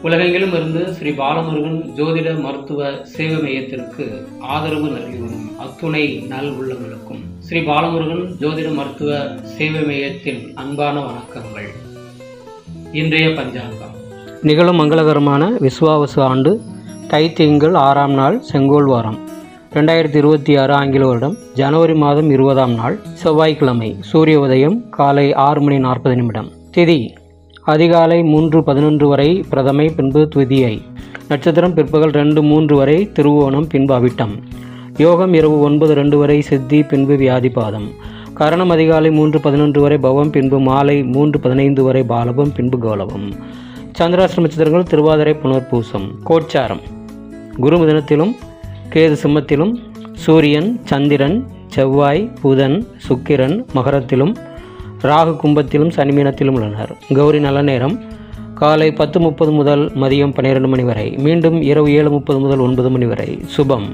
உலகெங்கிலும் இருந்து ஸ்ரீ பாலமுருகன் ஜோதிட மருத்துவ சேவை மையத்திற்கு ஆதரவு நல்கி வரும் அத்துணை நல் உள்ளங்களுக்கும் ஸ்ரீ பாலமுருகன் ஜோதிட மருத்துவ சேவை மையத்தின் அன்பான வணக்கங்கள். இன்றைய பஞ்சாங்கம் நிகழும் மங்களகரமான விஸ்வாவசு ஆண்டு தை திங்கள் 6ஆம் நாள் செங்கோல் வாரம் 2026 ஆங்கில வருடம் ஜனவரி மாதம் 20ஆம் நாள் செவ்வாய்க்கிழமை. சூரிய உதயம் காலை 6:40 திதி அதிகாலை 3:11 வரை பிரதமை, பின்பு துதியை. நட்சத்திரம் பிற்பகல் 2:03 வரை திருவோணம், பின்பு அவிட்டம். யோகம் இரவு 9:02 வரை சித்தி, பின்பு வியாதிபாதம். கரணம் அதிகாலை 3:11 வரை பவம், பின்பு மாலை 3:15 வரை பாலபம், பின்பு கோலபம். சந்திராஷ்டம நட்சத்திரங்கள் திருவாதிரை, புனர்பூசம். கோட்சாரம் குரு மிதுனத்திலும் கேது சிம்மத்திலும், சூரியன், சந்திரன், செவ்வாய், புதன், சுக்கிரன் மகரத்திலும், ராகு கும்பத்திலும், சனி மீனத்திலும் உள்ளனர். கௌரி நல்ல நேரம் காலை 10:30 முதல் மதியம் 12 மணி வரை, மீண்டும் இரவு 7:30 முதல் 9 மணி வரை. சுபம்.